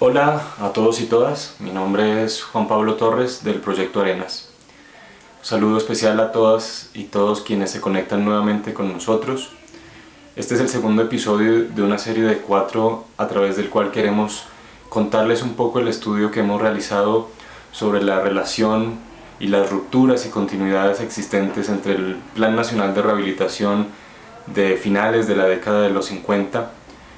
Hola a todos y todas, mi nombre es Juan Pablo Torres del Proyecto Arenas. Un saludo especial a todas y todos quienes se conectan nuevamente con nosotros. Este es el segundo episodio de una serie de 4 a través del cual queremos contarles un poco el estudio que hemos realizado sobre la relación y las rupturas y continuidades existentes entre el Plan Nacional de Rehabilitación de finales de la década de los 50,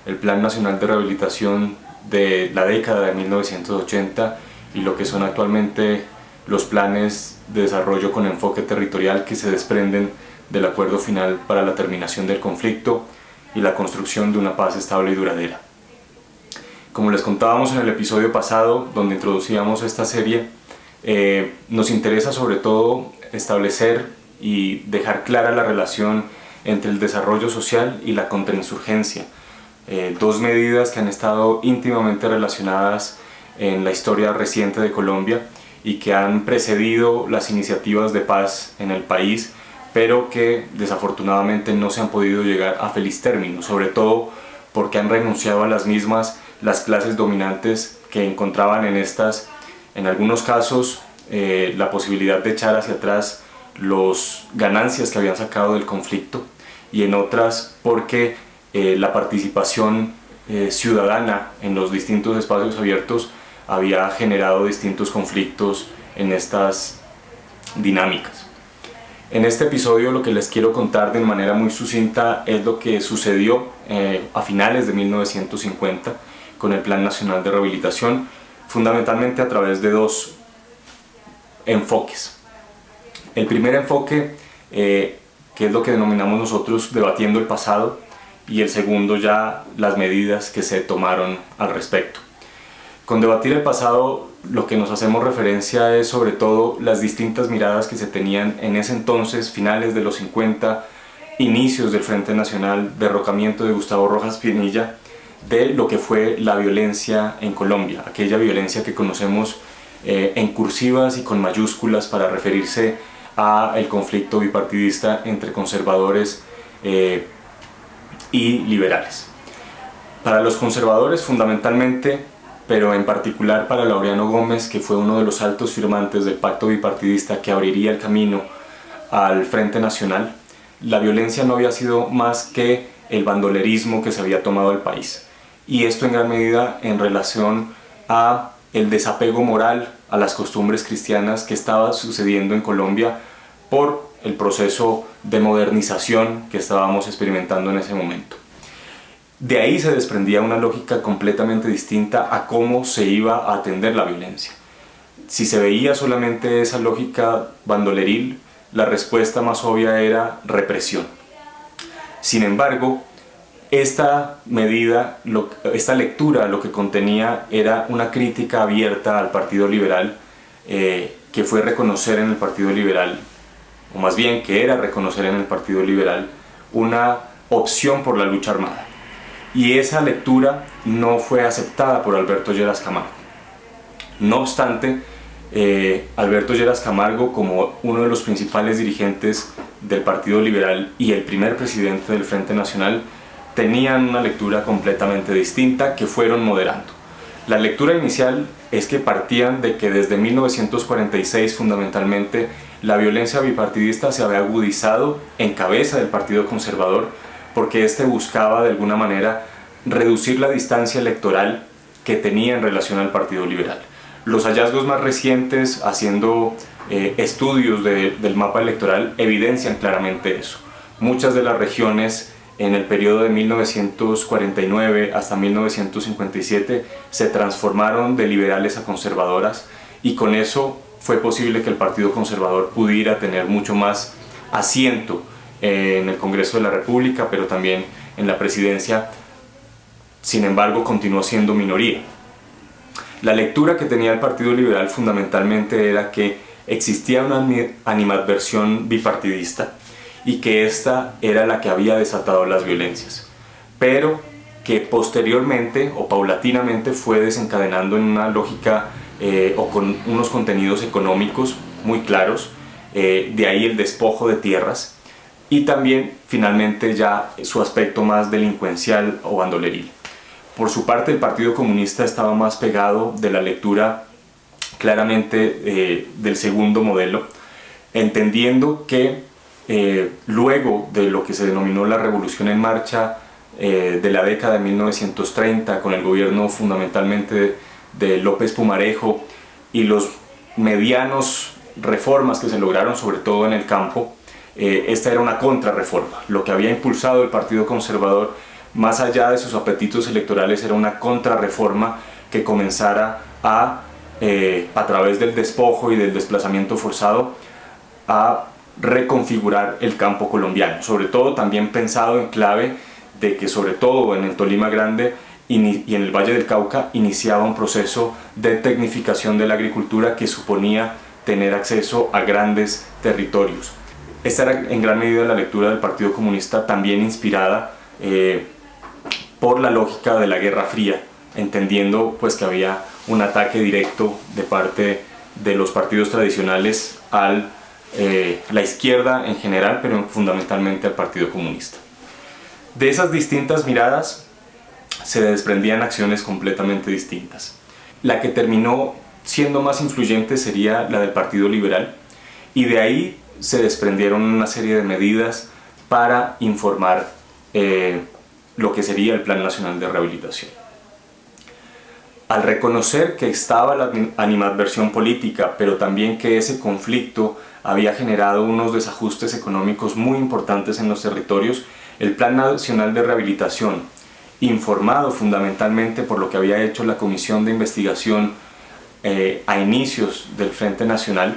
el Plan Nacional de Rehabilitación de la década de 1980 y lo que son actualmente los planes de desarrollo con enfoque territorial que se desprenden del acuerdo final para la terminación del conflicto y la construcción de una paz estable y duradera. Como les contábamos en el episodio pasado, donde introducíamos esta serie, nos interesa sobre todo establecer y dejar clara la relación entre el desarrollo social y la contrainsurgencia, dos medidas que han estado íntimamente relacionadas en la historia reciente de Colombia y que han precedido las iniciativas de paz en el país, pero que desafortunadamente no se han podido llegar a feliz término, sobre todo porque han renunciado a las mismas las clases dominantes que encontraban en estas, en algunos casos, la posibilidad de echar hacia atrás las ganancias que habían sacado del conflicto, y en otras porque la participación ciudadana en los distintos espacios abiertos había generado distintos conflictos en estas dinámicas. En este episodio lo que les quiero contar de manera muy sucinta es lo que sucedió a finales de 1950 con el Plan Nacional de Rehabilitación, fundamentalmente a través de dos enfoques. El primer enfoque, que es lo que denominamos nosotros debatiendo el pasado, y el segundo ya las medidas que se tomaron al respecto. Con debatir el pasado lo que nos hacemos referencia es sobre todo las distintas miradas que se tenían en ese entonces, finales de los 50, inicios del Frente Nacional, derrocamiento de Gustavo Rojas Pinilla, de lo que fue la violencia en Colombia, aquella violencia que conocemos en cursivas y con mayúsculas para referirse al conflicto bipartidista entre conservadores y liberales. Para los conservadores fundamentalmente, pero en particular para Laureano Gómez, que fue uno de los altos firmantes del pacto bipartidista que abriría el camino al Frente Nacional, la violencia no había sido más que el bandolerismo que se había tomado el país, y esto en gran medida en relación a el desapego moral a las costumbres cristianas que estaba sucediendo en Colombia por el proceso de modernización que estábamos experimentando en ese momento. De ahí se desprendía una lógica completamente distinta a cómo se iba a atender la violencia. Si se veía solamente esa lógica bandoleril, la respuesta más obvia era represión. Sin embargo, esta medida, esta lectura lo que contenía era una crítica abierta al Partido Liberal, que fue reconocer en el Partido Liberal, o más bien que era reconocer en el Partido Liberal una opción por la lucha armada. Y esa lectura no fue aceptada por Alberto Lleras Camargo. No obstante, Alberto Lleras Camargo, como uno de los principales dirigentes del Partido Liberal y el primer presidente del Frente Nacional, tenían una lectura completamente distinta que fueron moderando. La lectura inicial es que partían de que desde 1946 fundamentalmente la violencia bipartidista se había agudizado en cabeza del Partido Conservador, porque éste buscaba de alguna manera reducir la distancia electoral que tenía en relación al Partido Liberal. Los hallazgos más recientes, haciendo estudios del mapa electoral, evidencian claramente eso. Muchas de las regiones en el periodo de 1949 hasta 1957 se transformaron de liberales a conservadoras, y con eso fue posible que el Partido Conservador pudiera tener mucho más asiento en el Congreso de la República, pero también en la presidencia. Sin embargo, continuó siendo minoría. La lectura que tenía el Partido Liberal fundamentalmente era que existía una animadversión bipartidista y que esta era la que había desatado las violencias, pero que posteriormente o paulatinamente fue desencadenando en una lógica o con unos contenidos económicos muy claros, de ahí el despojo de tierras, y también finalmente ya su aspecto más delincuencial o bandoleril. Por su parte, el Partido Comunista estaba más pegado de la lectura claramente del segundo modelo, entendiendo que luego de lo que se denominó la Revolución en Marcha de la década de 1930, con el gobierno fundamentalmente de López Pumarejo y los medianos reformas que se lograron, sobre todo en el campo, esta era una contrarreforma. Lo que había impulsado el Partido Conservador, más allá de sus apetitos electorales, era una contrarreforma que comenzara a través del despojo y del desplazamiento forzado, a reconfigurar el campo colombiano, sobre todo también pensado en clave de que sobre todo en el Tolima Grande y en el Valle del Cauca iniciaba un proceso de tecnificación de la agricultura que suponía tener acceso a grandes territorios. Esta era en gran medida la lectura del Partido Comunista, también inspirada por la lógica de la Guerra Fría, entendiendo pues que había un ataque directo de parte de los partidos tradicionales a la izquierda en general, pero fundamentalmente al Partido Comunista. De esas distintas miradas se desprendían acciones completamente distintas. La que terminó siendo más influyente sería la del Partido Liberal, y de ahí se desprendieron una serie de medidas para informar lo que sería el Plan Nacional de Rehabilitación. Al reconocer que estaba la animadversión política, pero también que ese conflicto había generado unos desajustes económicos muy importantes en los territorios, el Plan Nacional de Rehabilitación, informado fundamentalmente por lo que había hecho la Comisión de Investigación a inicios del Frente Nacional,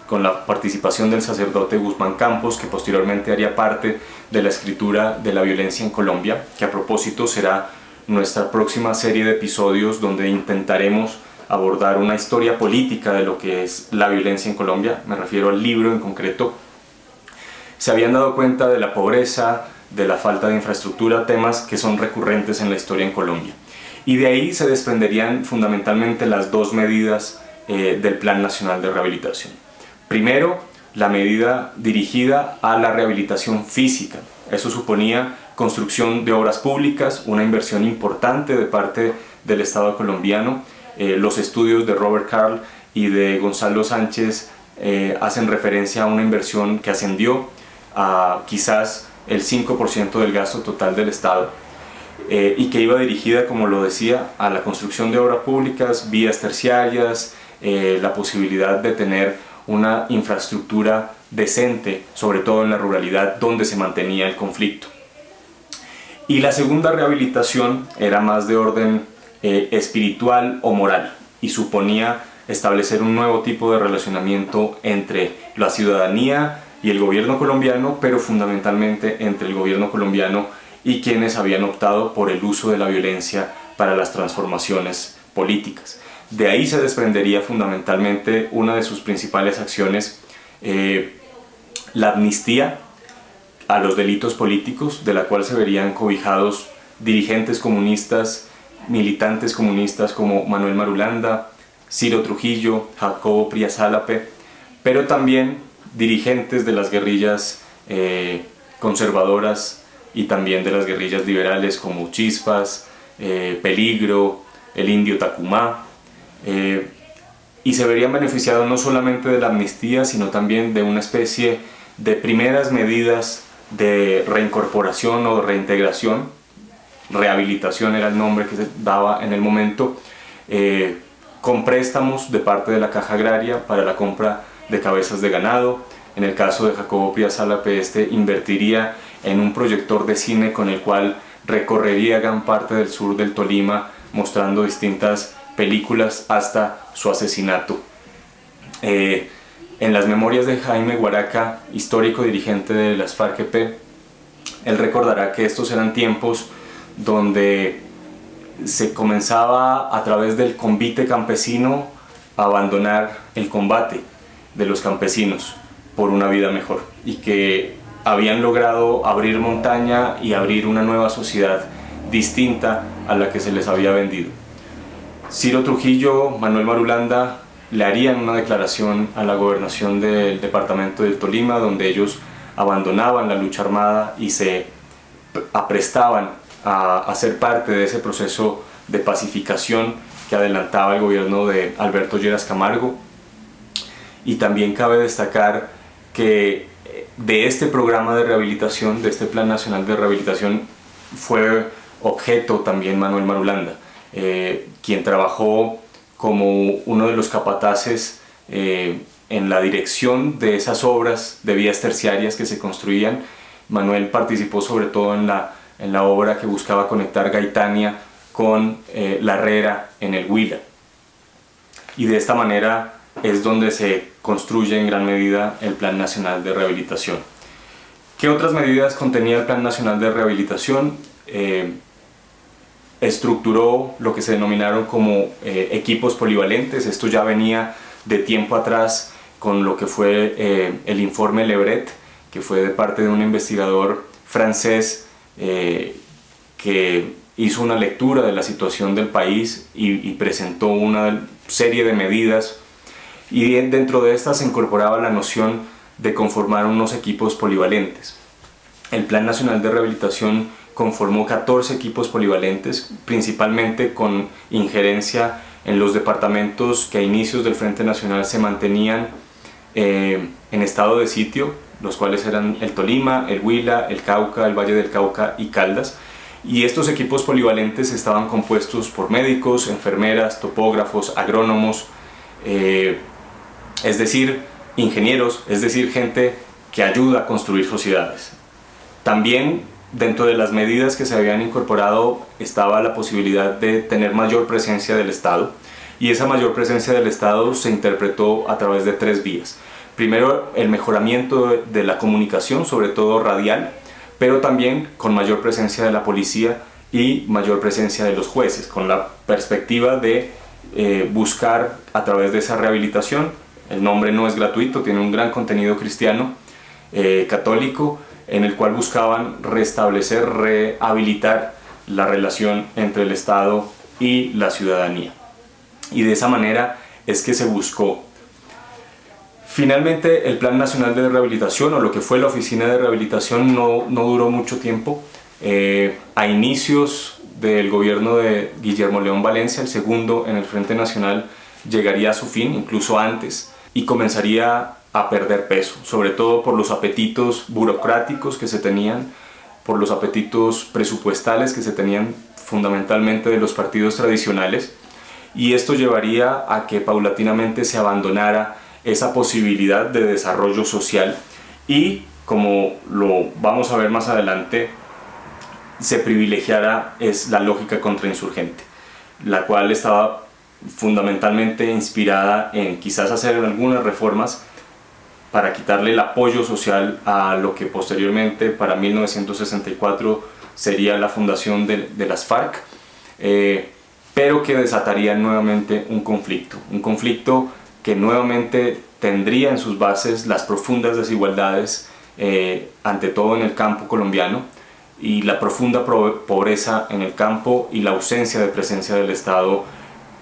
con la participación del sacerdote Guzmán Campos, que posteriormente haría parte de la escritura de la violencia en Colombia, que a propósito será nuestra próxima serie de episodios donde intentaremos abordar una historia política de lo que es la violencia en Colombia, me refiero al libro en concreto. Se habían dado cuenta de la pobreza, de la falta de infraestructura, temas que son recurrentes en la historia en Colombia. Y de ahí se desprenderían fundamentalmente las dos medidas del Plan Nacional de Rehabilitación. Primero, la medida dirigida a la rehabilitación física. Eso suponía construcción de obras públicas, una inversión importante de parte del Estado colombiano. Los estudios de Robert Karl y de Gonzalo Sánchez hacen referencia a una inversión que ascendió a quizás el 5% del gasto total del Estado, y que iba dirigida, como lo decía, a la construcción de obras públicas, vías terciarias, la posibilidad de tener una infraestructura decente, sobre todo en la ruralidad donde se mantenía el conflicto. Y la segunda rehabilitación era más de orden espiritual o moral, y suponía establecer un nuevo tipo de relacionamiento entre la ciudadanía y el gobierno colombiano, pero fundamentalmente entre el gobierno colombiano y quienes habían optado por el uso de la violencia para las transformaciones políticas. De ahí se desprendería fundamentalmente una de sus principales acciones, la amnistía a los delitos políticos, de la cual se verían cobijados dirigentes comunistas, militantes comunistas como Manuel Marulanda, Ciro Trujillo, Jacobo Priazálape, pero también dirigentes de las guerrillas conservadoras y también de las guerrillas liberales como Chispas, Peligro, el Indio Tacumá, y se verían beneficiados no solamente de la amnistía, sino también de una especie de primeras medidas de reincorporación o reintegración. Rehabilitación era el nombre que se daba en el momento, con préstamos de parte de la Caja Agraria para la compra de cabezas de ganado. En el caso de Jacobo Priazálape, este invertiría en un proyector de cine con el cual recorrería gran parte del sur del Tolima mostrando distintas películas hasta su asesinato. En las memorias de Jaime Guaraca, histórico dirigente de las FARC-EP, él recordará que estos eran tiempos donde se comenzaba a través del convite campesino a abandonar el combate de los campesinos por una vida mejor, y que habían logrado abrir montaña y abrir una nueva sociedad distinta a la que se les había vendido. Ciro Trujillo, Manuel Marulanda le harían una declaración a la gobernación del departamento del Tolima, donde ellos abandonaban la lucha armada y se aprestaban a ser parte de ese proceso de pacificación que adelantaba el gobierno de Alberto Lleras Camargo. Y también cabe destacar que de este programa de rehabilitación, de este Plan Nacional de Rehabilitación, fue objeto también Manuel Marulanda, quien trabajó como uno de los capataces en la dirección de esas obras de vías terciarias que se construían. Manuel participó sobre todo en la obra que buscaba conectar Gaitania con La Herrera en el Huila. Y de esta manera es donde se construye en gran medida el Plan Nacional de Rehabilitación. ¿Qué otras medidas contenía el Plan Nacional de Rehabilitación? Estructuró lo que se denominaron como equipos polivalentes. Esto ya venía de tiempo atrás con lo que fue el informe Lebret, que fue de parte de un investigador francés que hizo una lectura de la situación del país y presentó una serie de medidas, y dentro de estas se incorporaba la noción de conformar unos equipos polivalentes. El Plan Nacional de Rehabilitación conformó 14 equipos polivalentes, principalmente con injerencia en los departamentos que a inicios del Frente Nacional se mantenían en estado de sitio, los cuales eran el Tolima, el Huila, el Cauca, el Valle del Cauca y Caldas. Y estos equipos polivalentes estaban compuestos por médicos, enfermeras, topógrafos, agrónomos, es decir, ingenieros, es decir, gente que ayuda a construir sociedades. También dentro de las medidas que se habían incorporado estaba la posibilidad de tener mayor presencia del Estado, y esa mayor presencia del Estado se interpretó a través de 3 vías. Primero, el mejoramiento de la comunicación, sobre todo radial, pero también con mayor presencia de la policía y mayor presencia de los jueces, con la perspectiva de buscar a través de esa rehabilitación. El nombre no es gratuito, tiene un gran contenido cristiano, católico, en el cual buscaban restablecer, rehabilitar la relación entre el Estado y la ciudadanía. Y de esa manera es que se buscó. Finalmente, el Plan Nacional de Rehabilitación, o lo que fue la Oficina de Rehabilitación, no duró mucho tiempo. A inicios del gobierno de Guillermo León Valencia, el segundo en el Frente Nacional, llegaría a su fin, incluso antes, y comenzaría a perder peso, sobre todo por los apetitos burocráticos que se tenían, por los apetitos presupuestales que se tenían fundamentalmente de los partidos tradicionales, y esto llevaría a que paulatinamente se abandonara esa posibilidad de desarrollo social y, como lo vamos a ver más adelante, se privilegiara es la lógica contrainsurgente, la cual estaba fundamentalmente inspirada en quizás hacer algunas reformas para quitarle el apoyo social a lo que posteriormente, para 1964, sería la fundación de las FARC, pero que desataría nuevamente un conflicto que nuevamente tendría en sus bases las profundas desigualdades, ante todo en el campo colombiano, y la profunda pobreza en el campo y la ausencia de presencia del Estado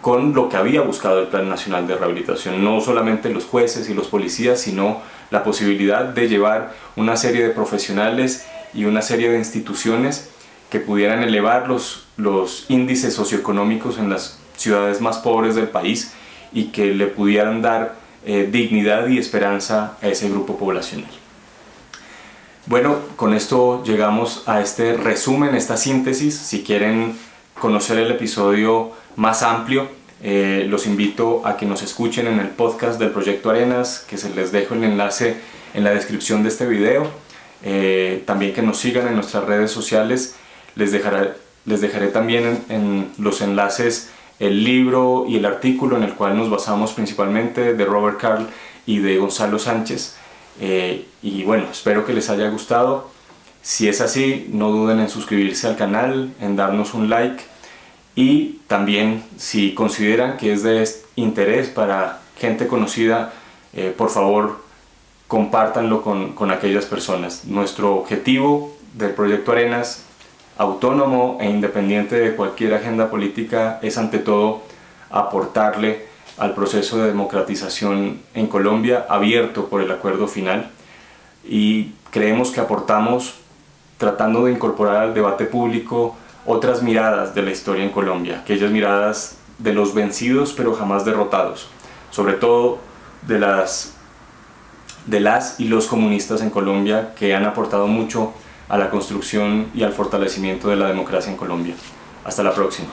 con lo que había buscado el Plan Nacional de Rehabilitación. No solamente los jueces y los policías, sino la posibilidad de llevar una serie de profesionales y una serie de instituciones que pudieran elevar los índices socioeconómicos en las ciudades más pobres del país y que le pudieran dar dignidad y esperanza a ese grupo poblacional. Bueno, con esto llegamos a este resumen, esta síntesis. Si quieren conocer el episodio más amplio, los invito a que nos escuchen en el podcast del Proyecto Arenas, que se les dejo el enlace en la descripción de este video. También que nos sigan en nuestras redes sociales. Les dejaré también en los enlaces el libro y el artículo en el cual nos basamos principalmente, de Robert Karl y de Gonzalo Sánchez. Y bueno, espero que les haya gustado. Si es así, no duden en suscribirse al canal, en darnos un like, y también, si consideran que es de interés para gente conocida, por favor compártanlo con aquellas personas. Nuestro objetivo del Proyecto Arenas, autónomo e independiente de cualquier agenda política, es ante todo aportarle al proceso de democratización en Colombia, abierto por el acuerdo final, y creemos que aportamos tratando de incorporar al debate público otras miradas de la historia en Colombia, aquellas miradas de los vencidos pero jamás derrotados, sobre todo de las y los comunistas en Colombia, que han aportado mucho a la construcción y al fortalecimiento de la democracia en Colombia. Hasta la próxima.